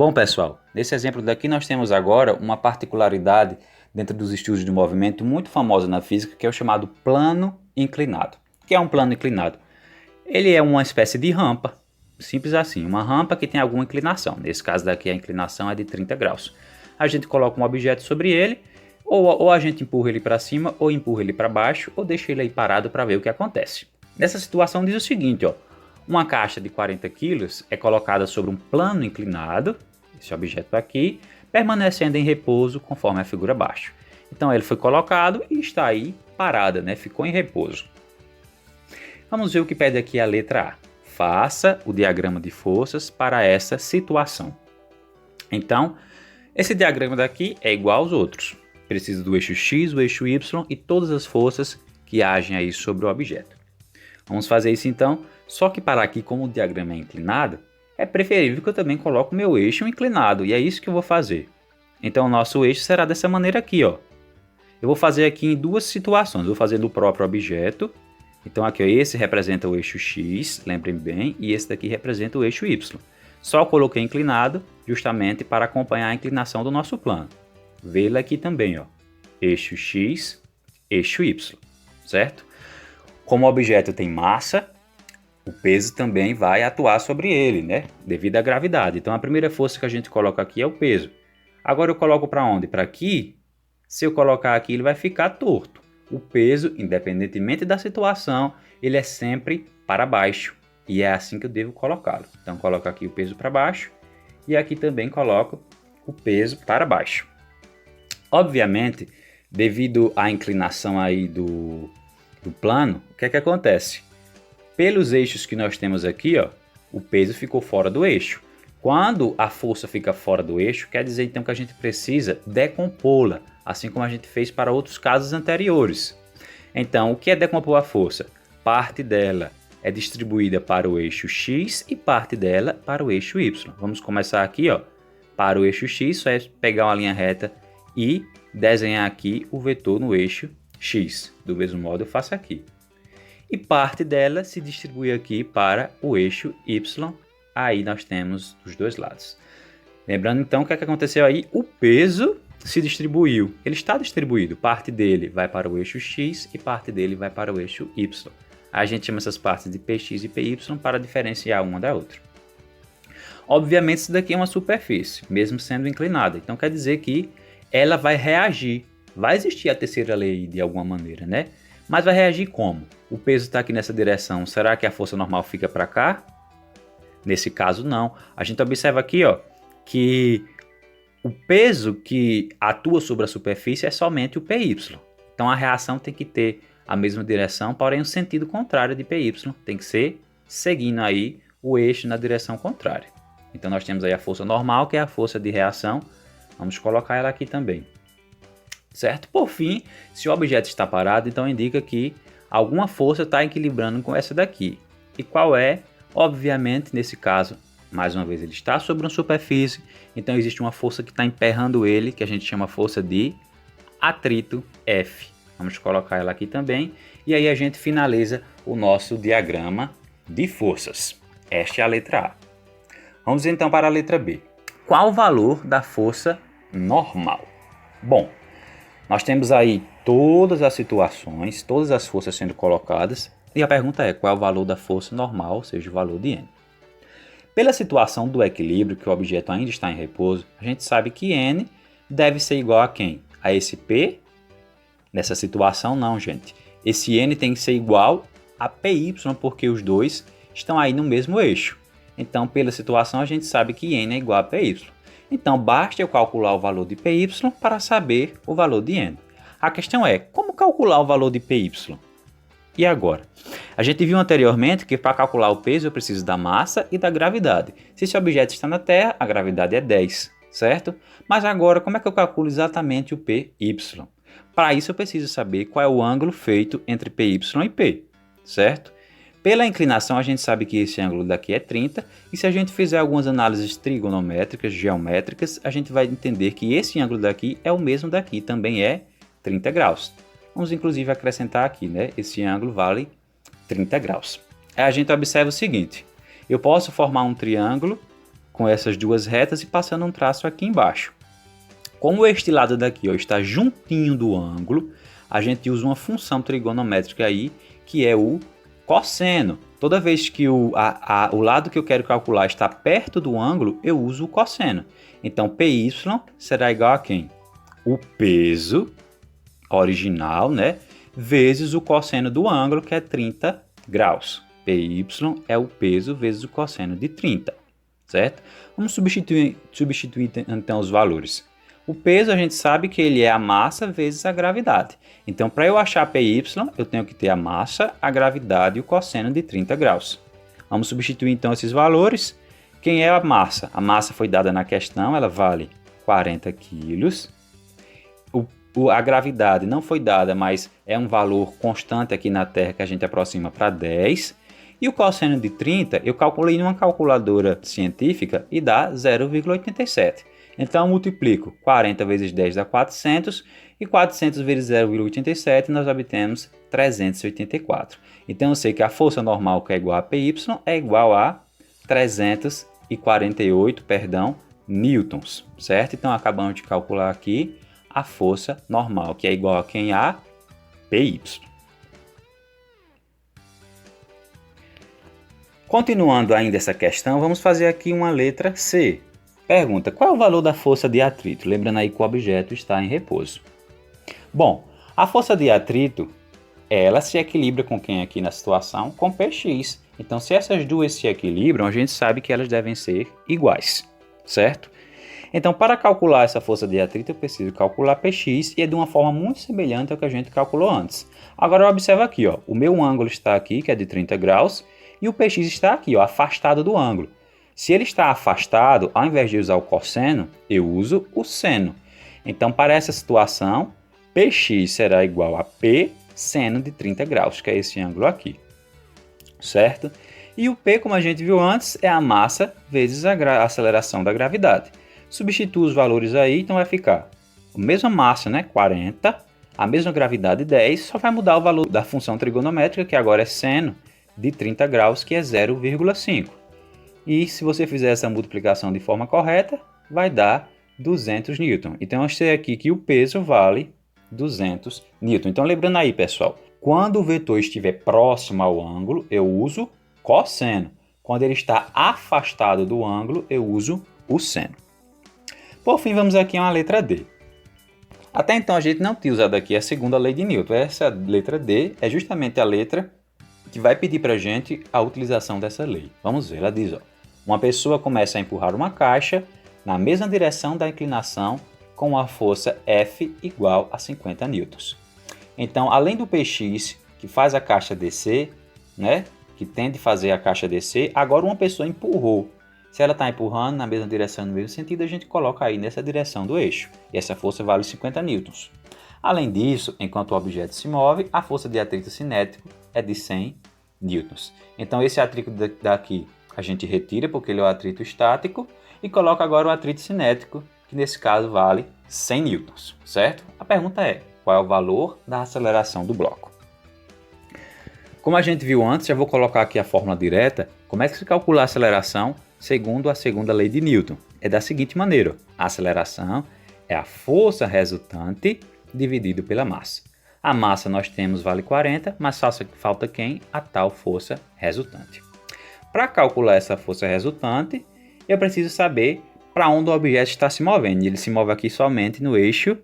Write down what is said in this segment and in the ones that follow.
Bom, pessoal, nesse exemplo daqui nós temos agora uma particularidade dentro dos estudos de movimento muito famosa na física, que é o chamado plano inclinado. O que é um plano inclinado? Ele é uma espécie de rampa, simples assim, uma rampa que tem alguma inclinação. Nesse caso daqui a inclinação é de 30 graus. A gente coloca um objeto sobre ele, ou a gente empurra ele para cima, ou empurra ele para baixo, ou deixa ele aí parado para ver o que acontece. Nessa situação diz o seguinte, ó. Uma caixa de 40 kg é colocada sobre um plano inclinado, esse objeto aqui, permanecendo em repouso conforme a figura abaixo. Então ele foi colocado e está aí parada, né? Ficou em repouso. Vamos ver o que pede aqui a letra A. Faça o diagrama de forças para essa situação. Então, esse diagrama daqui é igual aos outros. Precisa do eixo X, o eixo Y e todas as forças que agem aí sobre o objeto. Vamos fazer isso então, só que para aqui, como o diagrama é inclinado, é preferível que eu também coloque o meu eixo inclinado, e é isso que eu vou fazer. Então o nosso eixo será dessa maneira aqui, ó. Eu vou fazer aqui em duas situações, vou fazer no próprio objeto. Então aqui, ó, esse representa o eixo X, lembrem bem, e esse daqui representa o eixo Y. Só coloquei inclinado justamente para acompanhar a inclinação do nosso plano. Vê-lo aqui também, ó. Eixo X, eixo Y, certo? Como o objeto tem massa, o peso também vai atuar sobre ele, né? Devido à gravidade. Então a primeira força que a gente coloca aqui é o peso. Agora eu coloco para onde? Para aqui. Se eu colocar aqui, ele vai ficar torto. O peso, independentemente da situação, ele é sempre para baixo. E é assim que eu devo colocá-lo. Então coloco aqui o peso para baixo e aqui também coloco o peso para baixo. Obviamente, devido à inclinação aí do plano, o que é que acontece? Pelos eixos que nós temos aqui, ó, o peso ficou fora do eixo. Quando a força fica fora do eixo, quer dizer então que a gente precisa decompô-la, assim como a gente fez para outros casos anteriores. Então, o que é decompor a força? Parte dela é distribuída para o eixo X e parte dela para o eixo Y. Vamos começar aqui, ó, para o eixo X, só é pegar uma linha reta e desenhar aqui o vetor no eixo X. Do mesmo modo eu faço aqui. E parte dela se distribui aqui para o eixo Y. Aí nós temos os dois lados. Lembrando então o que aconteceu aí? O peso se distribuiu. Ele está distribuído. Parte dele vai para o eixo X e parte dele vai para o eixo Y. A gente chama essas partes de Px e Py para diferenciar uma da outra. Obviamente isso daqui é uma superfície, mesmo sendo inclinada. Então quer dizer que ela vai reagir. Vai existir a terceira lei de alguma maneira, né? Mas vai reagir como? O peso está aqui nessa direção. Será que a força normal fica para cá? Nesse caso, não. A gente observa aqui, ó, que o peso que atua sobre a superfície é somente o Py. Então a reação tem que ter a mesma direção, porém o sentido contrário de Py. Tem que ser seguindo aí o eixo na direção contrária. Então nós temos aí a força normal, que é a força de reação. Vamos colocar ela aqui também. Certo? Por fim, se o objeto está parado, então indica que alguma força está equilibrando com essa daqui. E qual é? Obviamente, nesse caso, mais uma vez, ele está sobre uma superfície, então existe uma força que está emperrando ele, que a gente chama força de atrito F. Vamos colocar ela aqui também, e aí a gente finaliza o nosso diagrama de forças. Esta é a letra A. Vamos então para a letra B. Qual o valor da força normal? Bom, nós temos aí todas as situações, todas as forças sendo colocadas, e a pergunta é qual é o valor da força normal, ou seja, o valor de N. Pela situação do equilíbrio, que o objeto ainda está em repouso, a gente sabe que N deve ser igual a quem? A esse P? Nessa situação não, gente. Esse N tem que ser igual a PY, porque os dois estão aí no mesmo eixo. Então, pela situação, a gente sabe que N é igual a PY. Então, basta eu calcular o valor de Py para saber o valor de N. A questão é, como calcular o valor de Py? E agora? A gente viu anteriormente que para calcular o peso eu preciso da massa e da gravidade. Se esse objeto está na Terra, a gravidade é 10, certo? Mas agora, como é que eu calculo exatamente o Py? Para isso eu preciso saber qual é o ângulo feito entre Py e P, certo? Pela inclinação, a gente sabe que esse ângulo daqui é 30, e se a gente fizer algumas análises trigonométricas, geométricas, a gente vai entender que esse ângulo daqui é o mesmo daqui, também é 30 graus. Vamos inclusive acrescentar aqui, né? Esse ângulo vale 30 graus. Aí a gente observa o seguinte, eu posso formar um triângulo com essas duas retas e passando um traço aqui embaixo. Como este lado daqui está juntinho do ângulo, a gente usa uma função trigonométrica aí, que é o cosseno. Toda vez que o lado que eu quero calcular está perto do ângulo, eu uso o cosseno. Então, PY será igual a quem? O peso original, né? Vezes o cosseno do ângulo, que é 30 graus. PY é o peso vezes o cosseno de 30, certo? Vamos substituir então os valores. O peso a gente sabe que ele é a massa vezes a gravidade. Então, para eu achar PY, eu tenho que ter a massa, a gravidade e o cosseno de 30 graus. Vamos substituir então esses valores. Quem é a massa? A massa foi dada na questão, ela vale 40 quilos. A gravidade não foi dada, mas é um valor constante aqui na Terra que a gente aproxima para 10. E o cosseno de 30, eu calculei numa calculadora científica e dá 0,87. Então, eu multiplico 40 vezes 10 dá 400, e 400 vezes 0,87 nós obtemos 384. Então, eu sei que a força normal, que é igual a PY, é igual a 348, newtons, certo? Então, acabamos de calcular aqui a força normal, que é igual a quem? A PY. Continuando ainda essa questão, vamos fazer aqui uma letra C. Pergunta, qual é o valor da força de atrito? Lembrando aí que o objeto está em repouso. Bom, a força de atrito, ela se equilibra com quem aqui na situação? Com Px. Então, se essas duas se equilibram, a gente sabe que elas devem ser iguais, certo? Então, para calcular essa força de atrito, eu preciso calcular Px e é de uma forma muito semelhante ao que a gente calculou antes. Agora, observa aqui, ó, o meu ângulo está aqui, que é de 30 graus, e o Px está aqui, ó, afastado do ângulo. Se ele está afastado, ao invés de usar o cosseno, eu uso o seno. Então, para essa situação, Px será igual a P seno de 30 graus, que é esse ângulo aqui, certo? E o P, como a gente viu antes, é a massa vezes a aceleração da gravidade. Substitua os valores aí, então vai ficar a mesma massa, né, 40, a mesma gravidade 10, só vai mudar o valor da função trigonométrica, que agora é seno de 30 graus, que é 0,5. E se você fizer essa multiplicação de forma correta, vai dar 200 newton. Então, eu sei aqui que o peso vale 200 newton. Então, lembrando aí, pessoal, quando o vetor estiver próximo ao ângulo, eu uso cosseno. Quando ele está afastado do ângulo, eu uso o seno. Por fim, vamos aqui a uma letra D. Até então, a gente não tinha usado aqui a segunda lei de Newton. Essa letra D é justamente a letra que vai pedir para a gente a utilização dessa lei. Vamos ver, ela diz, ó, uma pessoa começa a empurrar uma caixa na mesma direção da inclinação com a força F igual a 50 newtons. Então, além do Px, que faz a caixa descer, né, que tende a fazer a caixa descer, agora uma pessoa empurrou. Se ela está empurrando na mesma direção, no mesmo sentido, a gente coloca aí nessa direção do eixo. E essa força vale 50 newtons. Além disso, enquanto o objeto se move, a força de atrito cinético é de 100 newtons. Então, esse atrito daqui a gente retira, porque ele é o atrito estático, e coloca agora o atrito cinético, que nesse caso vale 100 newtons, certo? A pergunta é, qual é o valor da aceleração do bloco? Como a gente viu antes, já vou colocar aqui a fórmula direta. Como é que se calcula a aceleração segundo a segunda lei de Newton? É da seguinte maneira, a aceleração é a força resultante dividido pela massa. A massa nós temos vale 40, mas falta quem? A tal força resultante. Para calcular essa força resultante, eu preciso saber para onde o objeto está se movendo. Ele se move aqui somente no eixo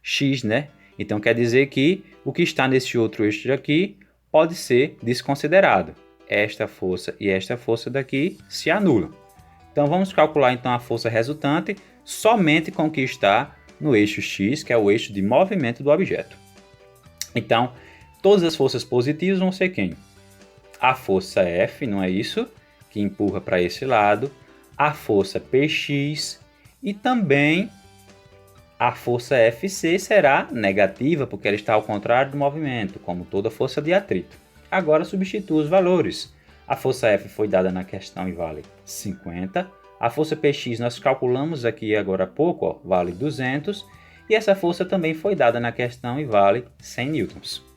X, né? Então quer dizer que o que está nesse outro eixo aqui pode ser desconsiderado. Esta força e esta força daqui se anulam. Então vamos calcular então a força resultante somente com o que está no eixo X, que é o eixo de movimento do objeto. Então, todas as forças positivas vão ser quem? A força F, não é isso? Que empurra para esse lado. A força Px e também a força Fc será negativa, porque ela está ao contrário do movimento, como toda força de atrito. Agora substitua os valores. A força F foi dada na questão e vale 50. A força Px nós calculamos aqui agora há pouco, ó, vale 200. E essa força também foi dada na questão e vale 100 newtons.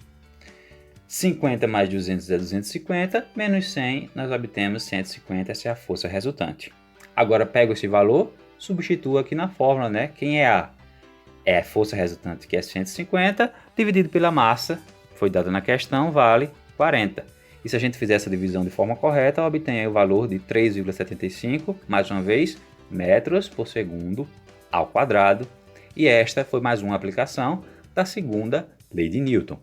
50 mais 200 é 250, menos 100, nós obtemos 150, essa é a força resultante. Agora pego esse valor, substituo aqui na fórmula, né? Quem é A? É a força resultante, que é 150, dividido pela massa, foi dada na questão, vale 40. E se a gente fizer essa divisão de forma correta, obtém o valor de 3,75, mais uma vez, metros por segundo ao quadrado. E esta foi mais uma aplicação da segunda lei de Newton.